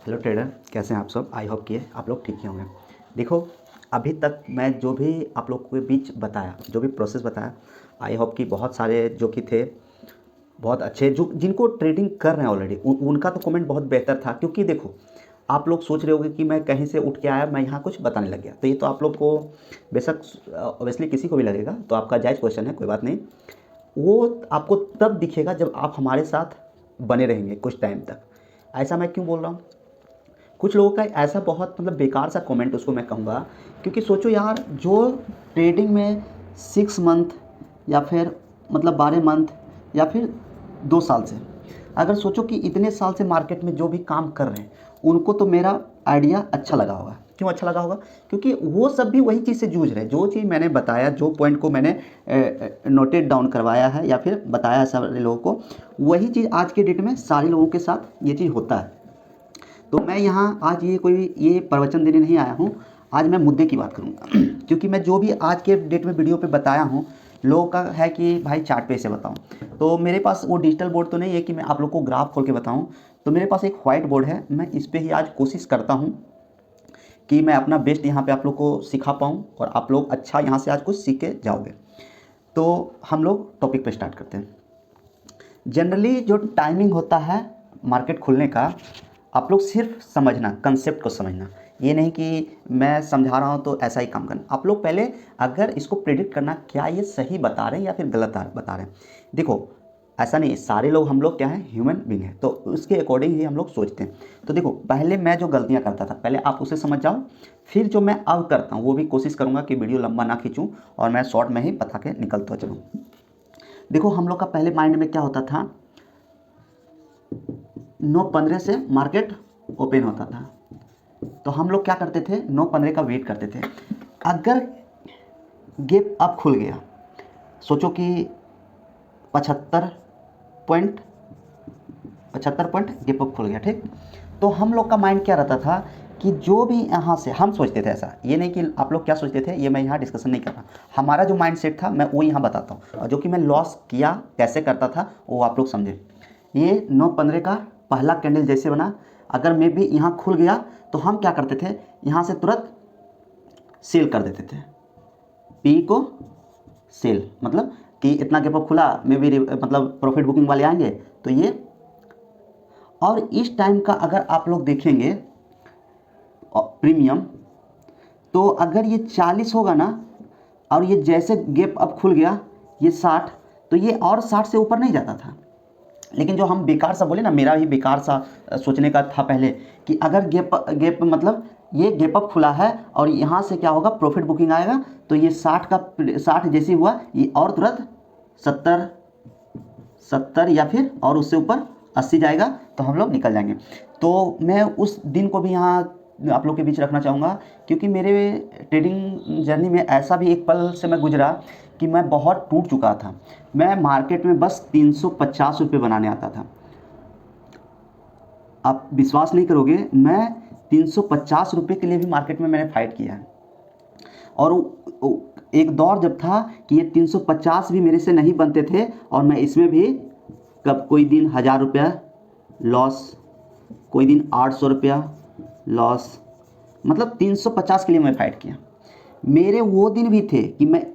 Hello trader, कैसे हैं आप सब। आई होप कि आप लोग ठीक ही होंगे। देखो, अभी तक मैं जो भी आप लोग के बीच बताया, जो भी प्रोसेस बताया, आई होप कि बहुत सारे जो कि थे बहुत अच्छे, जो जिनको ट्रेडिंग कर रहे हैं ऑलरेडी, उनका तो कमेंट बहुत बेहतर था। क्योंकि देखो, आप लोग सोच रहे होगे कि मैं कहीं से उठ के आया, मैं यहाँ कुछ बताने लग गया, तो ये तो आप लोग को बेशक ऑब्वियसली किसी को भी लगेगा, तो आपका जायज़ क्वेश्चन है, कोई बात नहीं। वो आपको तब दिखेगा जब आप हमारे साथ बने रहेंगे कुछ टाइम तक। ऐसा मैं क्यों बोल रहा हूँ? कुछ लोगों का ऐसा बहुत बेकार सा कमेंट उसको मैं कहूँगा, क्योंकि सोचो यार, जो ट्रेडिंग में 6 मंथ या फिर 12 मंथ या फिर 2 साल से, अगर सोचो कि इतने साल से मार्केट में जो भी काम कर रहे हैं, उनको तो मेरा आइडिया अच्छा लगा होगा। क्यों अच्छा लगा होगा? क्योंकि वो सब भी वही चीज़ से जूझ रहे हैं। जो चीज़ मैंने बताया, जो पॉइंट को मैंने नोटेड डाउन करवाया है या फिर बताया है सारे लोगों को, वही चीज़ आज के डेट में सारे लोगों के साथ ये चीज़ होता है। तो मैं यहाँ आज ये प्रवचन देने नहीं आया हूँ। आज मैं मुद्दे की बात करूँगा क्योंकि मैं जो भी आज के डेट में वीडियो पे बताया हूँ, लोगों का है कि भाई चार्ट पे से बताऊँ। तो मेरे पास वो डिजिटल बोर्ड तो नहीं है कि मैं आप लोग को ग्राफ खोल के बताऊँ। तो मेरे पास एक वाइट बोर्ड है, मैं इस पर ही आज कोशिश करता हूँ कि मैं अपना बेस्ट यहाँ पर आप लोग को सिखा पाऊँ और आप लोग अच्छा यहाँ से आज कुछ सीख के जाओगे। तो हम लोग टॉपिक पर स्टार्ट करते हैं। जनरली जो टाइमिंग होता है मार्केट खुलने का, आप लोग सिर्फ समझना, कंसेप्ट को समझना। ये नहीं कि मैं समझा रहा हूँ तो ऐसा ही काम करना। आप लोग पहले अगर इसको प्रेडिक्ट करना, क्या ये सही बता रहे हैं या फिर गलत बता रहे हैं। देखो, ऐसा नहीं है, सारे लोग हम लोग क्या हैं, ह्यूमन बीइंग है, तो उसके अकॉर्डिंग ही हम लोग सोचते हैं। तो देखो, पहले मैं जो गलतियाँ करता था, पहले आप उसे समझ जाओ। फिर जो मैं अब करता हूँ वो भी कोशिश करूँगा कि वीडियो लंबा ना खींचूँ और मैं शॉर्ट में ही बता के निकलता चलूँ। देखो, हम लोग का पहले माइंड में क्या होता था, 9:15 से मार्केट ओपन होता था। तो हम लोग क्या करते थे, 9:15 का वेट करते थे। अगर गैप अप खुल गया, सोचो कि 75 पॉइंट गैप अप खुल गया, ठीक। तो हम लोग का माइंड क्या रहता था कि जो भी यहाँ से हम सोचते थे, ऐसा ये नहीं कि आप लोग क्या सोचते थे, ये मैं यहाँ डिस्कशन नहीं कर रहा। हमारा जो माइंड सेट था मैं वो यहाँ बताता हूँ, और जो कि मैं लॉस किया कैसे करता था वो आप लोग समझे। ये 9:15 का पहला कैंडल जैसे बना, अगर मैं भी यहाँ खुल गया तो हम क्या करते थे, यहाँ से तुरंत सेल कर देते थे। पी को सेल, मतलब कि इतना गैप अप खुला, मे भी प्रॉफिट बुकिंग वाले आएंगे तो ये। और इस टाइम का अगर आप लोग देखेंगे प्रीमियम, तो अगर ये 40 होगा ना, और ये जैसे गैप अप खुल गया ये 60, तो ये और 60 से ऊपर नहीं जाता था। लेकिन जो हम बेकार सा बोले ना, मेरा भी बेकार सा सोचने का था पहले, कि अगर गैप ये गैप अप खुला है और यहाँ से क्या होगा, प्रॉफिट बुकिंग आएगा, तो ये 60 जैसे हुआ, ये और तुरंत 70 या फिर और उससे ऊपर 80 जाएगा, तो हम लोग निकल जाएंगे। तो मैं उस दिन को भी यहाँ आप लोग के बीच रखना चाहूँगा, क्योंकि मेरे ट्रेडिंग जर्नी में ऐसा भी एक पल से मैं गुजरा कि मैं बहुत टूट चुका था। मैं मार्केट में बस 350 रुपये बनाने आता था। आप विश्वास नहीं करोगे, मैं 350 रुपये के लिए भी मार्केट में मैंने फाइट किया है। और एक दौर जब था कि ये 350 भी मेरे से नहीं बनते थे, और मैं इसमें भी कब कोई दिन 1000 रुपया लॉस, कोई दिन 800 रुपया लॉस, 350 के लिए मैं फाइट किया। मेरे वो दिन भी थे कि मैं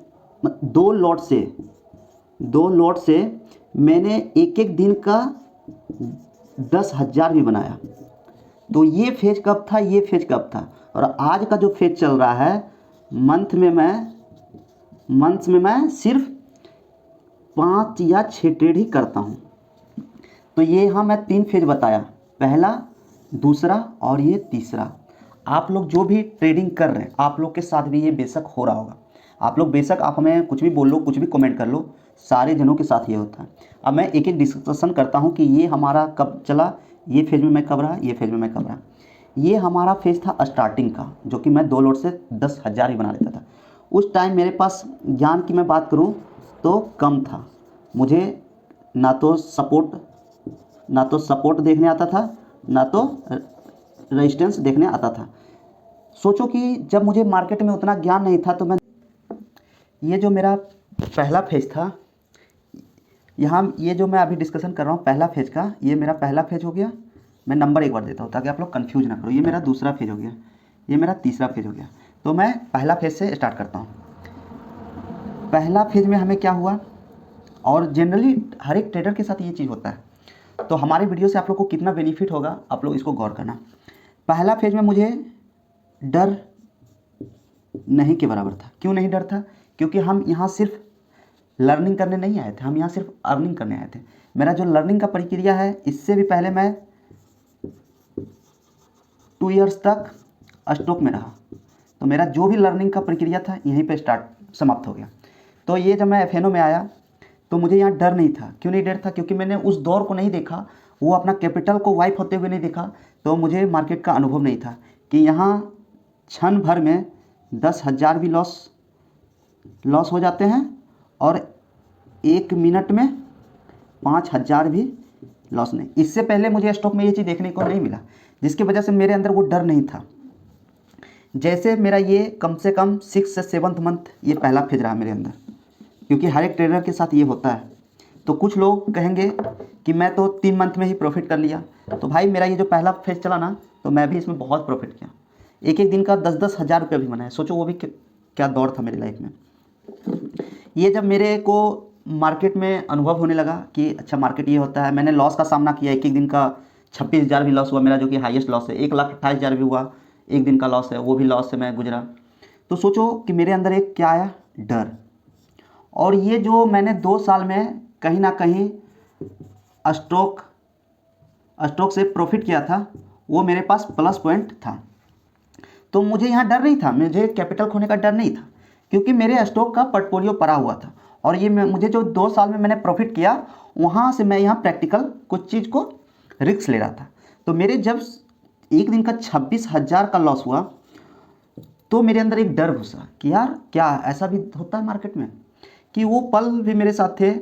2 लॉट से मैंने एक दिन का 10,000 भी बनाया। तो ये फेज कब था, ये फेज कब था। और आज का जो फेज चल रहा है, मंथ में मैं सिर्फ 5 या 6 ट्रेड ही करता हूँ। तो ये यहाँ मैं 3 फेज बताया, पहला, दूसरा और ये तीसरा। आप लोग जो भी ट्रेडिंग कर रहे हैं, आप लोग के साथ भी ये बेशक हो रहा होगा। आप लोग बेशक, आप हमें कुछ भी बोल लो, कुछ भी कमेंट कर लो, सारे जनों के साथ ये होता है। अब मैं एक एक डिस्कशन करता हूँ कि ये हमारा कब चला, ये फेज में मैं कब रहा, ये फेज में मैं कब रहा। ये हमारा फेज था स्टार्टिंग का, जो कि मैं 2 लॉट से 10,000 ही बना लेता था। उस टाइम मेरे पास ज्ञान की मैं बात करूं तो कम था। मुझे ना तो सपोर्ट देखने आता था, ना तो रेजिस्टेंस देखने आता था। सोचो कि जब मुझे मार्केट में उतना ज्ञान नहीं था, तो मैं, ये जो मेरा पहला फेज था, यहाँ ये जो मैं अभी डिस्कशन कर रहा हूँ पहला फेज का, ये मेरा पहला फेज हो गया। मैं नंबर एक बार देता हूँ ताकि आप लोग कन्फ्यूज ना करो। ये मेरा दूसरा फेज हो गया, ये मेरा तीसरा फेज हो गया। तो मैं पहला फेज से स्टार्ट करता हूँ। पहला फेज में हमें क्या हुआ, और जनरली हर एक ट्रेडर के साथ ये चीज़ होता है, तो हमारे वीडियो से आप लोग को कितना बेनिफिट होगा आप लोग इसको गौर करना। पहला फेज में मुझे डर नहीं के बराबर था। क्यों नहीं डर था? क्योंकि हम यहाँ सिर्फ लर्निंग करने नहीं आए थे, हम यहाँ सिर्फ अर्निंग करने आए थे। मेरा जो लर्निंग का प्रक्रिया है, इससे भी पहले मैं 2 इयर्स तक स्टॉक में रहा, तो मेरा जो भी लर्निंग का प्रक्रिया था यहीं पे समाप्त हो गया। तो ये जब मैं एफ में आया तो मुझे यहाँ डर नहीं था। क्यों नहीं डर था? क्योंकि मैंने उस दौर को नहीं देखा, वो अपना कैपिटल को वाइप होते हुए नहीं देखा, तो मुझे मार्केट का अनुभव नहीं था कि यहाँ क्षण भर में 10,000 भी लॉस हो जाते हैं और 1 मिनट में 5,000 भी लॉस नहीं। इससे पहले मुझे स्टॉक में ये चीज़ देखने को नहीं मिला, जिसकी वजह से मेरे अंदर वो डर नहीं था। जैसे मेरा ये कम से कम 6 से 7th मंथ ये पहला फेज रहा मेरे अंदर, क्योंकि हर एक ट्रेडर के साथ ये होता है। तो कुछ लोग कहेंगे कि मैं तो 3 मंथ में ही प्रॉफिट कर लिया। तो भाई मेरा ये जो पहला फेज चला ना, तो मैं भी इसमें बहुत प्रॉफिट किया। एक एक दिन का 10-10 हज़ार रुपये भी बनाया। सोचो वो भी क्या दौर था मेरी लाइफ में। ये जब मेरे को मार्केट में अनुभव होने लगा कि अच्छा मार्केट ये होता है, मैंने लॉस का सामना किया। एक एक दिन का 26,000 भी लॉस हुआ मेरा, जो कि हाईएस्ट लॉस है। 1,28,000 भी हुआ, एक दिन का लॉस है, वो भी लॉस से मैं गुजरा। तो सोचो कि मेरे अंदर एक क्या आया, डर। और ये जो मैंने 2 साल में कहीं ना कहीं स्टॉक से प्रॉफिट किया था, वो मेरे पास प्लस पॉइंट था। तो मुझे यहाँ डर नहीं था, मुझे कैपिटल खोने का डर नहीं था, क्योंकि मेरे स्टॉक का पोर्टफोलियो पड़ा हुआ था। और ये मुझे जो 2 साल में मैंने प्रॉफिट किया, वहाँ से मैं यहाँ प्रैक्टिकल कुछ चीज़ को रिस्क ले रहा था। तो मेरे जब एक दिन का 26,000 का लॉस हुआ, तो मेरे अंदर एक डर घुसा कि यार क्या ऐसा भी होता है मार्केट में, कि वो पल भी मेरे साथ थे।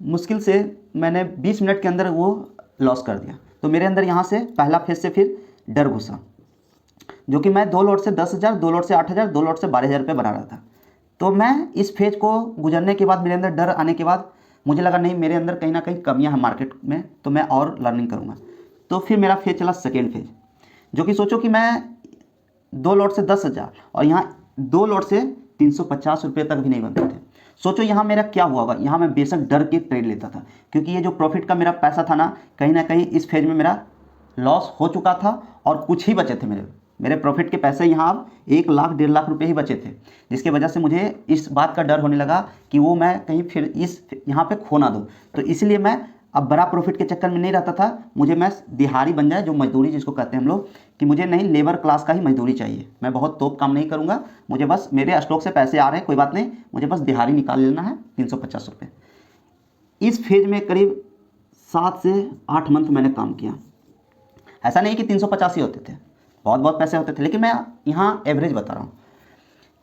मुश्किल से मैंने 20 मिनट के अंदर वो लॉस कर दिया। तो मेरे अंदर यहाँ से पहला फेज से फिर डर घुसा, जो कि मैं 2 लॉट से 10,000, 2 लॉट से 8,000, 2 लॉट से 12,000 रुपये बना रहा था। तो मैं इस फेज को गुजरने के बाद, मेरे अंदर डर आने के बाद मुझे लगा नहीं, मेरे अंदर कहीं ना कहीं कमियां हैं मार्केट में, तो मैं और लर्निंग करूँगा। तो फिर मेरा फेज चला सेकेंड फेज, जो कि सोचो कि मैं 2 लॉट से 10,000 और यहाँ 2 लॉट से 350 रुपये तक भी नहीं बनते थे। सोचो यहाँ मेरा क्या हुआ होगा। यहाँ मैं बेशक डर के ट्रेड लेता था, क्योंकि ये जो प्रॉफिट का मेरा पैसा था ना, कहीं ना कहीं इस फेज में मेरा लॉस हो चुका था और कुछ ही बचे थे मेरे प्रॉफिट के पैसे। यहाँ अब 1 लाख 1.5 लाख रुपए ही बचे थे, जिसकी वजह से मुझे इस बात का डर होने लगा कि वो मैं कहीं फिर इस यहाँ पे खो ना दूँ। तो इसलिए मैं अब बड़ा प्रॉफिट के चक्कर में नहीं रहता था। मुझे मैं दिहाड़ी बन जाए, जो मजदूरी जिसको कहते हैं हम लोग, कि मुझे नहीं लेबर क्लास का ही मजदूरी चाहिए। मैं बहुत तोप काम नहीं करूँगा, मुझे बस मेरे स्टॉक से पैसे आ रहे हैं, कोई बात नहीं, मुझे बस दिहाड़ी निकाल लेना है 350 रुपये। इस फेज में करीब 7 से 8 मंथ मैंने काम किया। ऐसा नहीं कि 350 ही होते थे, बहुत बहुत पैसे होते थे, लेकिन मैं यहाँ एवरेज बता रहा हूँ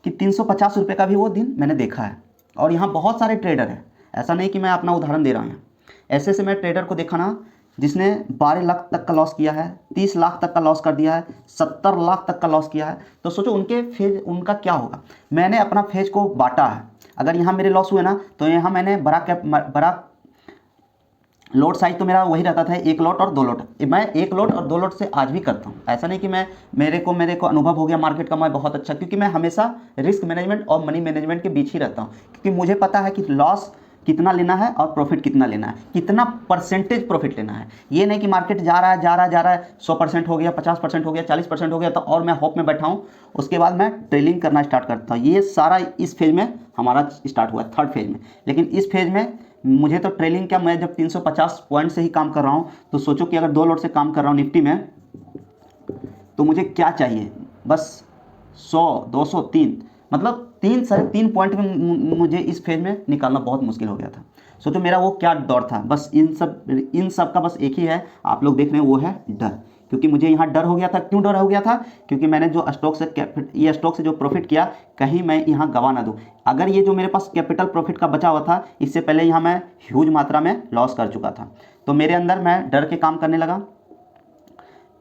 कि 350 रुपये का भी वो दिन मैंने देखा है। और यहाँ बहुत सारे ट्रेडर हैं, ऐसा नहीं कि मैं अपना उदाहरण दे रहा हूँ। ऐसे से मैं ट्रेडर को देखा ना, जिसने 12 लाख तक का लॉस किया है, 30 लाख तक का लॉस कर दिया है, 70 लाख तक का लॉस किया है। तो सोचो उनके फेज, उनका क्या होगा। मैंने अपना फेज को बांटा है। अगर यहाँ मेरे लॉस हुए ना, तो यहाँ मैंने बड़ा लॉट साइज तो मेरा वही रहता था, 1 लॉट और 2 लॉट। मैं 1 लॉट और 2 लॉट से आज भी करता हूँ। ऐसा नहीं कि मेरे को अनुभव हो गया मार्केट का, मैं बहुत अच्छा, क्योंकि मैं हमेशा रिस्क मैनेजमेंट और मनी मैनेजमेंट के बीच ही रहता हूँ। क्योंकि मुझे पता है कि लॉस कितना लेना है और प्रॉफिट कितना लेना है, कितना परसेंटेज प्रॉफिट लेना है। ये नहीं कि मार्केट जा रहा है 100% हो गया, 50% हो गया, 40% हो गया, तो और मैं होप में बैठा हूँ, उसके बाद मैं ट्रेलिंग करना स्टार्ट करता हूँ। ये सारा इस फेज में हमारा स्टार्ट हुआ है, थर्ड फेज में। लेकिन इस फेज में मुझे तो ट्रेलिंग क्या, मैं जब 350 पॉइंट से ही काम कर रहा हूँ, तो सोचो कि अगर 2 लॉट से काम कर रहा हूँ निफ्टी में, तो मुझे क्या चाहिए, बस 100, 200, 3, मतलब 3-3.5 पॉइंट में मुझे इस फेज में निकालना बहुत मुश्किल हो गया था। सोचो मेरा वो क्या दौर था। बस इन सब का बस एक ही है, आप लोग देख रहे हैं, वो है डर। क्योंकि मुझे यहाँ डर हो गया था। क्यों डर हो गया था? क्योंकि मैंने जो स्टॉक से जो प्रॉफिट किया, कहीं मैं यहाँ गवा ना दूँ। अगर ये जो मेरे पास कैपिटल प्रॉफिट का बचा हुआ था, इससे पहले यहाँ मैं ह्यूज मात्रा में लॉस कर चुका था। तो मेरे अंदर मैं डर के काम करने लगा।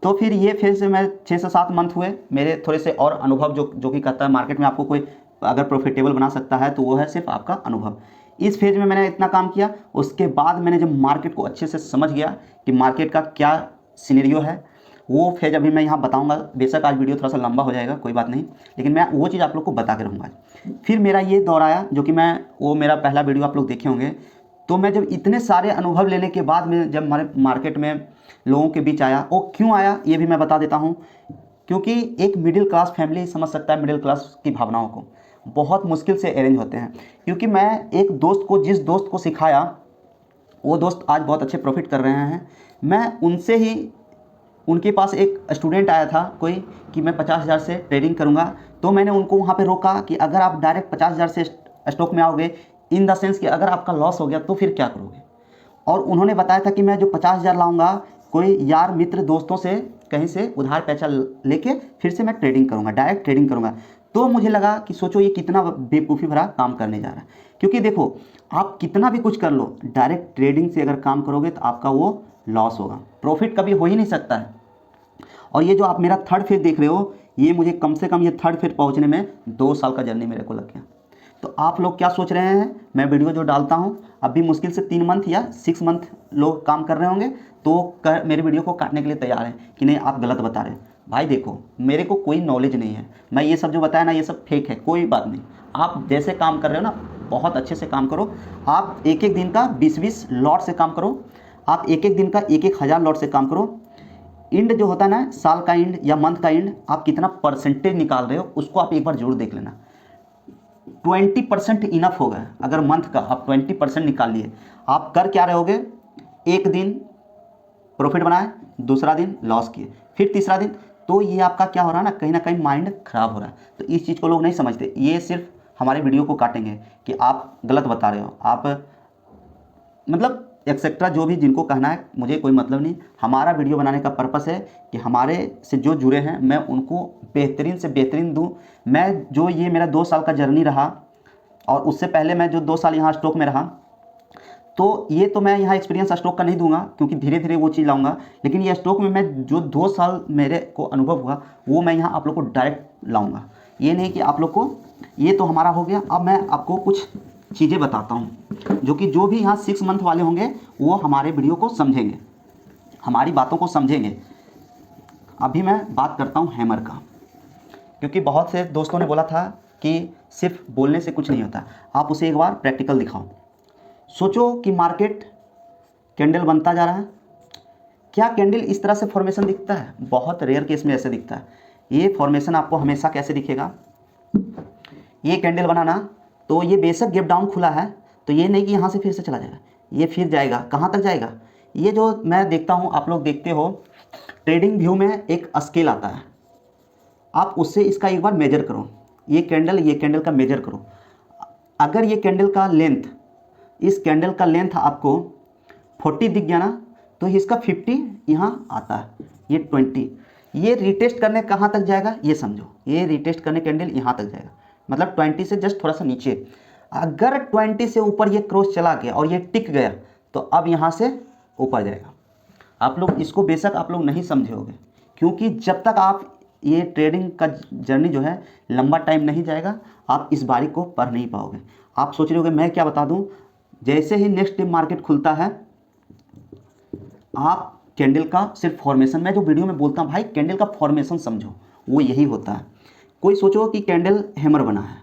तो फिर ये फिर से मैं 6 से 7 मंथ हुए, मेरे थोड़े से और अनुभव जो कि कहता है मार्केट में आपको कोई अगर प्रॉफिटेबल बना सकता है, तो वो है सिर्फ आपका अनुभव। इस फेज में मैंने इतना काम किया। उसके बाद मैंने जब मार्केट को अच्छे से समझ गया कि मार्केट का क्या सिनेरियो है, वो फेज अभी मैं यहाँ बताऊँगा। बेशक आज वीडियो थोड़ा सा लंबा हो जाएगा, कोई बात नहीं, लेकिन मैं वो चीज़ आप लोग को बता के रहूँगा। फिर मेरा ये दौर आया, जो कि वो मेरा पहला वीडियो आप लोग देखे होंगे। तो मैं जब इतने सारे अनुभव लेने के बाद में जब हमारे मार्केट में लोगों के बीच आया, वो क्यों आया ये भी मैं बता देता हूँ। क्योंकि एक मिडिल क्लास फैमिली समझ सकता है मिडिल क्लास की भावनाओं को, बहुत मुश्किल से अरेंज होते हैं। क्योंकि मैं एक दोस्त को, जिस दोस्त को सिखाया, वो दोस्त आज बहुत अच्छे प्रॉफिट कर रहे हैं। मैं उनसे ही, उनके पास एक स्टूडेंट आया था कोई कि मैं 50,000 से ट्रेडिंग करूंगा, तो मैंने उनको वहाँ पे रोका कि अगर आप डायरेक्ट 50,000 से स्टॉक में आओगे, इन द सेंस कि अगर आपका लॉस हो गया तो फिर क्या करोगे। और उन्होंने बताया था कि मैं जो 50,000 लाऊंगा, कोई यार मित्र दोस्तों से कहीं से उधार पैसा लेके फिर से मैं ट्रेडिंग करूँगा, डायरेक्ट ट्रेडिंग करूँगा। तो मुझे लगा कि सोचो ये कितना बेवकूफ़ी भरा काम करने जा रहा है। क्योंकि देखो, आप कितना भी कुछ कर लो, डायरेक्ट ट्रेडिंग से अगर काम करोगे तो आपका वो लॉस होगा, प्रॉफिट कभी हो ही नहीं सकता है। और ये जो आप मेरा थर्ड फेज देख रहे हो, ये मुझे कम से कम ये थर्ड फेज पहुंचने में 2 साल का जर्नी मेरे को लग गया। तो आप लोग क्या सोच रहे हैं, मैं वीडियो जो डालता हूँ अभी मुश्किल से 3 मंथ या 6 मंथ लोग काम कर रहे होंगे, तो मेरे वीडियो को काटने के लिए तैयार हैं कि नहीं आप गलत बता रहे हैं। भाई देखो, मेरे को कोई नॉलेज नहीं है, मैं ये सब जो बताया ना ये सब फेक है, कोई बात नहीं। आप जैसे काम कर रहे हो ना, बहुत अच्छे से काम करो। आप एक एक दिन का 20-20 लॉट से काम करो, आप एक एक दिन का 1-1 हज़ार लॉट से काम करो। इंड जो होता है ना, साल का इंड या मंथ का इंड, आप कितना परसेंटेज निकाल रहे हो उसको आप एक बार जरूर देख लेना। 20% इनफ होगा। अगर मंथ का आप 20% निकाल लिए, आप कर क्या रहोगे, एक दिन प्रॉफिट बनाए, दूसरा दिन लॉस किए, फिर तीसरा दिन, तो ये आपका क्या हो रहा है ना कहीं माइंड खराब हो रहा है। तो इस चीज़ को लोग नहीं समझते, ये सिर्फ हमारे वीडियो को काटेंगे कि आप गलत बता रहे हो, आप मतलब एक्सेट्रा जो भी जिनको कहना है, मुझे कोई मतलब नहीं। हमारा वीडियो बनाने का पर्पस है कि हमारे से जो जुड़े हैं मैं उनको बेहतरीन से बेहतरीन दूं। मैं जो ये मेरा 2 साल का जर्नी रहा, और उससे पहले मैं जो 2 साल यहाँ स्टॉक में रहा, तो ये तो मैं यहाँ एक्सपीरियंस स्टॉक का नहीं दूंगा क्योंकि धीरे धीरे वो चीज़ लाऊंगा। लेकिन ये स्टॉक में मैं जो 2 साल मेरे को अनुभव हुआ, वो मैं यहाँ आप लोग को डायरेक्ट लाऊंगा। ये नहीं कि आप लोग को, ये तो हमारा हो गया। अब मैं आपको कुछ चीज़ें बताता हूँ जो कि जो भी यहाँ 6 मंथ वाले होंगे वो हमारे वीडियो को समझेंगे, हमारी बातों को समझेंगे। अभी मैं बात करता हूँ हैमर का, क्योंकि बहुत से दोस्तों ने बोला था कि सिर्फ बोलने से कुछ नहीं होता, आप उसे एक बार प्रैक्टिकल दिखाओ। सोचो कि मार्केट कैंडल बनता जा रहा है, क्या कैंडल इस तरह से फॉर्मेशन दिखता है? बहुत रेयर केस में ऐसे दिखता है। ये फॉर्मेशन आपको हमेशा कैसे दिखेगा, ये कैंडल बनाना, तो ये बेशक गैप डाउन खुला है, तो ये नहीं कि यहाँ से फिर से चला जाएगा, ये फिर जाएगा, कहाँ तक जाएगा। ये जो मैं देखता हूँ, आप लोग देखते हो ट्रेडिंग व्यू में एक स्केल आता है, आप उससे इसका एक बार मेजर करो, ये कैंडल का मेजर करो। अगर ये कैंडल का लेंथ, इस कैंडल का लेंथ आपको 40 दिख गया ना, तो इसका 50 यहाँ आता है, ये 20, ये रिटेस्ट करने कहाँ तक जाएगा ये समझो, ये रिटेस्ट करने कैंडल यहाँ तक जाएगा, मतलब 20 से जस्ट थोड़ा सा नीचे। अगर 20 से ऊपर ये क्रॉस चला गया और ये टिक गया, तो अब यहाँ से ऊपर जाएगा। आप लोग इसको बेशक आप लोग नहीं समझे होगे, क्योंकि जब तक आप ये ट्रेडिंग का जर्नी जो है लंबा टाइम नहीं जाएगा, आप इस बारीक को पढ़ नहीं पाओगे। आप सोच रहे होगे मैं क्या बता दूं, जैसे ही नेक्स्ट डे मार्केट खुलता है, आप कैंडल का सिर्फ फॉर्मेशन, मैं जो वीडियो में बोलता हूँ भाई कैंडल का फॉर्मेशन समझो, वो यही होता है। कोई सोचो कि कैंडल हैमर बना है,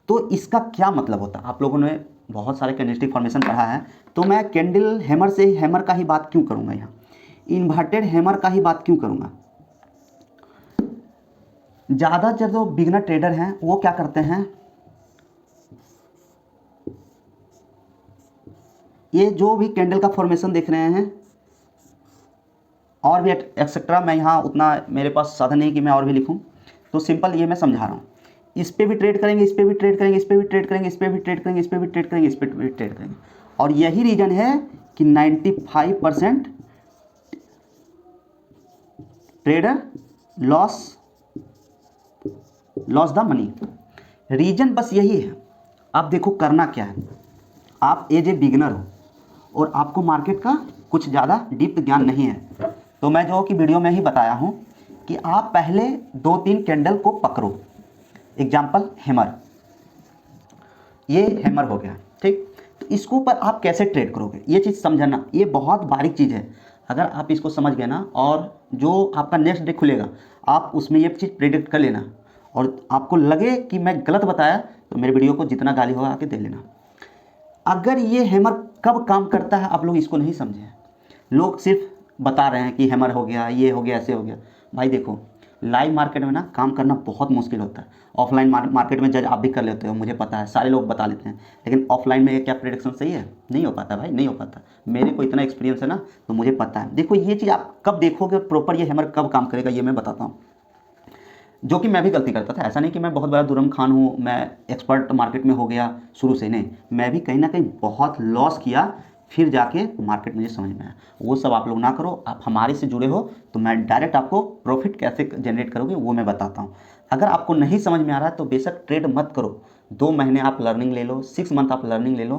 तो इसका क्या मतलब होता है? आप लोगों ने बहुत सारे कैंडलस्टिक फॉर्मेशन पढ़ा है, तो मैं कैंडल हैमर से हैमर का ही बात क्यों करूँगा, यहाँ इन्वर्टेड हैमर का ही बात क्यों करूँगा? ज़्यादातर जो बिगनर ट्रेडर हैं वो क्या करते हैं, ये जो भी कैंडल का फॉर्मेशन देख रहे हैं और भी एक्सेट्रा, मैं यहाँ उतना मेरे पास साधन नहीं कि मैं और भी लिखूँ, तो सिंपल ये मैं समझा रहा हूँ। इस पर भी ट्रेड करेंगे, इस पर भी ट्रेड करेंगे, इस पर भी ट्रेड करेंगे, इस पर भी ट्रेड करेंगे, इस पर भी ट्रेड करेंगे, इस पर भी ट्रेड करेंगे। और यही रीज़न है कि 95% trader loss the money. Reason बस यही है। आप देखो करना क्या है, आप एज ए बिगनर हो और आपको मार्केट का कुछ ज़्यादा डीप ज्ञान नहीं है, तो मैं जो कि वीडियो में ही बताया हूँ कि आप पहले 2-3 कैंडल को पकड़ो। एग्जाम्पल हैमर, ये हैमर हो गया, ठीक। तो इसके ऊपर आप कैसे ट्रेड करोगे, ये चीज़ समझना, ये बहुत बारीक चीज़ है। अगर आप इसको समझ गए ना, और जो आपका नेक्स्ट डे खुलेगा आप उसमें ये चीज़ प्रेडिक्ट कर लेना, और आपको लगे कि मैं गलत बताया तो मेरे वीडियो को जितना गाली होगा आके दे लेना। अगर ये हैमर कब काम करता है आप लोग इसको नहीं समझे हैं। लोग सिर्फ बता रहे हैं कि हैमर हो गया, ये हो गया, ऐसे हो गया। भाई देखो, लाइव मार्केट में ना काम करना बहुत मुश्किल होता है। ऑफलाइन मार्केट में जज आप भी कर लेते हो, मुझे पता है, सारे लोग बता लेते हैं, लेकिन ऑफलाइन में ये क्या प्रेडिक्शन सही है? नहीं हो पाता भाई, नहीं हो पाता। मेरे को इतना एक्सपीरियंस है ना, तो मुझे पता है। देखो ये चीज़ आप कब देखोगे प्रॉपर, ये हैमर कब काम करेगा, ये मैं बताता हूँ। जो कि मैं भी गलती करता था, ऐसा नहीं कि मैं बहुत बड़ा दुरम खान हूँ, मैं एक्सपर्ट मार्केट में हो गया शुरू से, नहीं। मैं भी कहीं ना कहीं बहुत लॉस किया, फिर जाके मार्केट मुझे समझ में आया। वो सब आप लोग ना करो। आप हमारे से जुड़े हो तो मैं डायरेक्ट आपको प्रॉफिट कैसे जनरेट करोगे वो मैं बताता हूँ। अगर आपको नहीं समझ में आ रहा है तो बेशक ट्रेड मत करो, 2 महीने आप लर्निंग ले लो, 6 मंथ आप लर्निंग ले लो,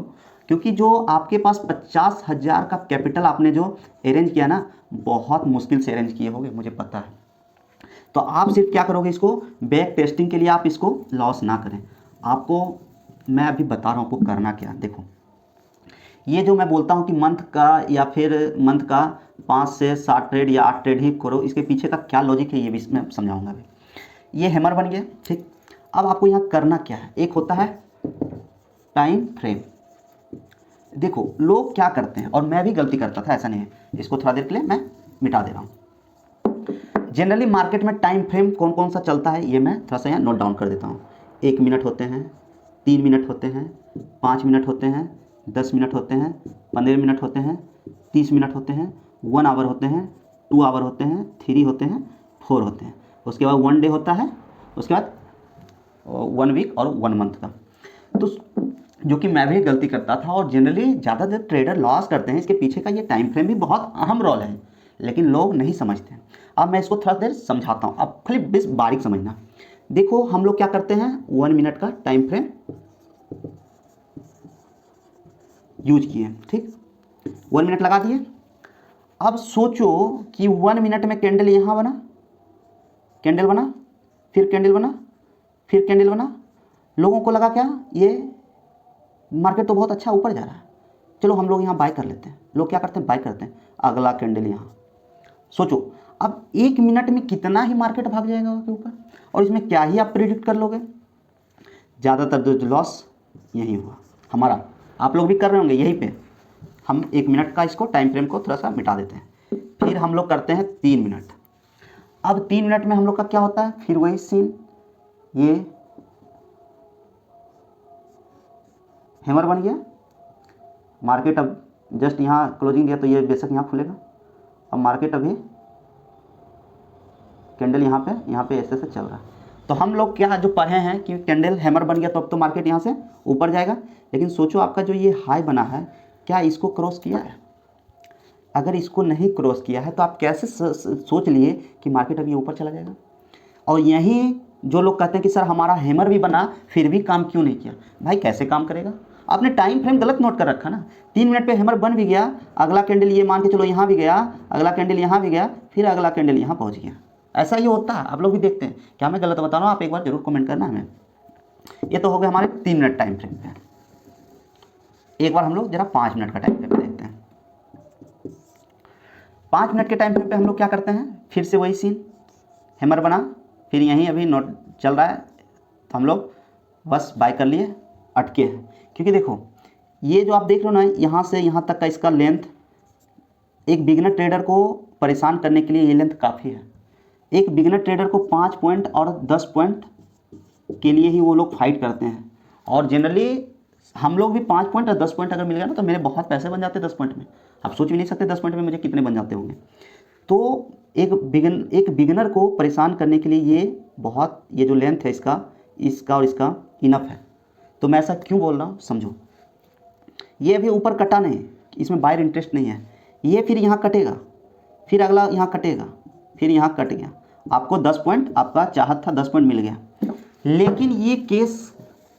क्योंकि जो आपके पास 50,000 का कैपिटल आपने जो अरेंज किया ना, बहुत मुश्किल से अरेंज किए होगे, मुझे पता है। तो आप सिर्फ क्या करोगे, इसको बैक टेस्टिंग के लिए आप इसको लॉस ना करें। आपको मैं अभी बता रहा हूँ आपको करना क्या। देखो ये जो मैं बोलता हूँ कि मंथ का या फिर मंथ का 5 से 7 ट्रेड या 8 ट्रेड ही करो, इसके पीछे का क्या लॉजिक है ये भी मैं समझाऊंगा अभी। ये हैमर बन गया, ठीक। अब आपको यहाँ करना क्या है, एक होता है टाइम फ्रेम। देखो लोग क्या करते हैं, और मैं भी गलती करता था, ऐसा नहीं है, इसको थोड़ा देर के लिए मैं मिटा दे रहा हूँ। जनरली मार्केट में टाइम फ्रेम कौन कौन सा चलता है ये मैं थोड़ा सा यहाँ नोट डाउन कर देता हूँ। 1 मिनट होते हैं, 3 मिनट होते हैं, 5 मिनट होते हैं, 10 मिनट होते हैं, 15 मिनट होते हैं, 30 मिनट होते हैं, 1 आवर होते हैं, 2 आवर होते हैं, 3 होते हैं, 4 होते हैं। उसके बाद 1 डे होता है, उसके बाद 1 वीक और 1 मंथ का। तो जो कि मैं भी गलती करता था, और जनरली ज़्यादातर ट्रेडर लॉस करते हैं। इसके पीछे का ये टाइम फ्रेम भी बहुत अहम रोल है, लेकिन लोग नहीं समझते हैं। अब मैं इसको थोड़ा देर समझाता हूँ, आप खाली बस बारीक समझना। देखो हम लोग क्या करते हैं, 1 मिनट का टाइम फ्रेम यूज किए, ठीक। 1 मिनट लगा दिए। अब सोचो कि 1 मिनट में कैंडल यहाँ बना, कैंडल बना, फिर कैंडल बना, फिर कैंडल बना। लोगों को लगा क्या, ये मार्केट तो बहुत अच्छा ऊपर जा रहा है, चलो हम लोग यहाँ बाय कर लेते हैं। लोग क्या करते हैं, बाय करते हैं। अगला कैंडल यहाँ। सोचो अब 1 मिनट में कितना ही मार्केट भाग जाएगा उसके ऊपर, और इसमें क्या ही आप प्रिडिक्ट कर लोगे। ज़्यादातर जो लॉस यही हुआ हमारा, आप लोग भी कर रहे होंगे यहीं पे। हम 1 मिनट का इसको टाइम फ्रेम को थोड़ा सा मिटा देते हैं, फिर हम लोग करते हैं 3 मिनट। अब 3 मिनट में हम लोग का क्या होता है, फिर वही सीन, ये हैमर बन गया। मार्केट अब जस्ट यहाँ क्लोजिंग दिया तो ये बेशक यहाँ खुलेगा। अब मार्केट अभी कैंडल यहाँ पे ऐसे चल रहा है। तो हम लोग क्या जो पढ़े हैं कि कैंडल हैमर बन गया तो अब तो मार्केट यहाँ से ऊपर जाएगा। लेकिन सोचो आपका जो ये हाई बना है, क्या इसको क्रॉस किया है? अगर इसको नहीं क्रॉस किया है तो आप कैसे सोच लिए कि मार्केट अभी ऊपर चला जाएगा? और यहीं जो लोग कहते हैं कि सर हमारा हैमर भी बना फिर भी काम क्यों नहीं किया, भाई कैसे काम करेगा? आपने टाइम फ्रेम गलत नोट कर रखा ना। 3 मिनट पे हैमर बन भी गया, अगला कैंडल ये मान के चलो यहाँ भी गया, अगला कैंडल यहाँ भी गया, फिर अगला कैंडल यहाँ पहुँच गया। ऐसा ही होता है, आप लोग भी देखते हैं। क्या मैं गलत बता रहा हूँ? आप एक बार जरूर कमेंट करना हमें। ये तो हो गए हमारे 3 मिनट टाइम फ्रेम पे। एक बार हम लोग जरा 5 मिनट का टाइम फ्रेम पे देखते हैं। 5 मिनट के टाइम फ्रेम पे हम लोग क्या करते हैं, फिर से वही सीन, हैमर बना, फिर यहीं अभी नोट चल रहा है तो हम लोग बस बाय कर लिए, अटके हैं। क्योंकि देखो ये जो आप देख रहे हो ना, यहाँ से यहाँ तक का इसका लेंथ, एक बिगिनर ट्रेडर को परेशान करने के लिए ये लेंथ काफ़ी है। एक बिगिनर ट्रेडर को 5 पॉइंट और 10 पॉइंट के लिए ही वो लोग फाइट करते हैं। और जनरली हम लोग भी 5 पॉइंट और 10 पॉइंट अगर मिल गया ना तो मेरे बहुत पैसे बन जाते 10 पॉइंट में। आप सोच भी नहीं सकते 10 पॉइंट में मुझे कितने बन जाते होंगे। तो एक बिगिनर को परेशान करने के लिए ये बहुत, ये जो लेंथ है इसका और इसका इनफ है। तो मैं ऐसा क्यों बोल रहा हूँ समझो। ये अभी ऊपर कटा नहीं, इसमें बायर इंटरेस्ट नहीं है। ये फिर यहाँ कटेगा, फिर अगला यहाँ कटेगा, फिर यहाँ कट गया। आपको 10 पॉइंट, आपका चाहत था 10 पॉइंट मिल गया। लेकिन ये केस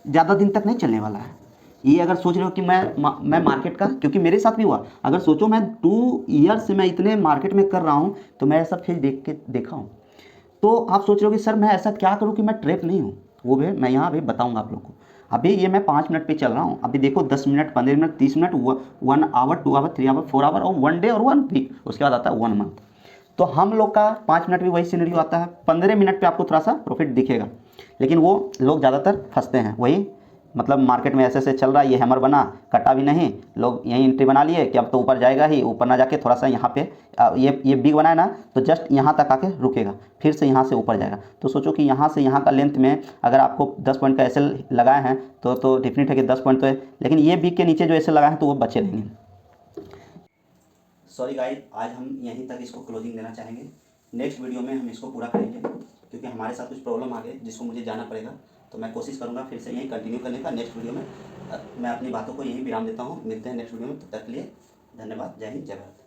ज़्यादा दिन तक नहीं चलने वाला है। ये अगर सोच रहे हो कि मैं मार्केट का, क्योंकि मेरे साथ भी हुआ, अगर सोचो मैं 2 ईयर से मैं इतने मार्केट में कर रहा हूँ तो मैं ऐसा फिर देखा हूँ। तो आप सोच रहे हो कि सर मैं ऐसा क्या करूँ कि मैं ट्रैप नहीं हूँ, वो भी मैं यहाँ भी बताऊँगा आप लोग को। अभी ये मैं 5 मिनट पे चल रहा हूँ, अभी देखो 10 minute, 15 minute, 30 minute, 1 hour, 2 hour, 3 hour, 4 hour और 1 डे और 1 वीक, उसके बाद आता है 1 मंथ। तो हम लोग का 5 मिनट भी वही सिनेरियो आता है, 15 मिनट पे आपको थोड़ा सा प्रॉफिट दिखेगा, लेकिन वो लोग ज़्यादातर फंसते हैं वही, मतलब मार्केट में ऐसे ऐसे चल रहा है, ये हैमर बना, कटा भी नहीं, लोग यहीं एंट्री बना लिए कि अब तो ऊपर जाएगा ही, ऊपर ना जाके थोड़ा सा यहाँ पे ये बिग बनाए ना, तो जस्ट यहाँ तक आके रुकेगा, फिर से यहाँ से ऊपर जाएगा। तो सोचो कि यहाँ से यहाँ का लेंथ में अगर आपको 10 पॉइंट का एसएल लगाए हैं तो डेफिनेट है कि 10 पॉइंट तो है, लेकिन ये बिग के नीचे जो एसएल लगाए हैं तो वो बचे रहेंगे। सॉरी गाइस, आज हम यहीं तक इसको क्लोजिंग देना चाहेंगे, नेक्स्ट वीडियो में हम इसको पूरा करेंगे, क्योंकि हमारे साथ कुछ प्रॉब्लम आ गई जिसको मुझे जाना पड़ेगा, तो मैं कोशिश करूंगा फिर से यहीं कंटिन्यू करने का नेक्स्ट वीडियो में। मैं अपनी बातों को यहीं विराम देता हूं, मिलते हैं नेक्स्ट वीडियो में, तब तक के लिए धन्यवाद। जय हिंद, जय भारत।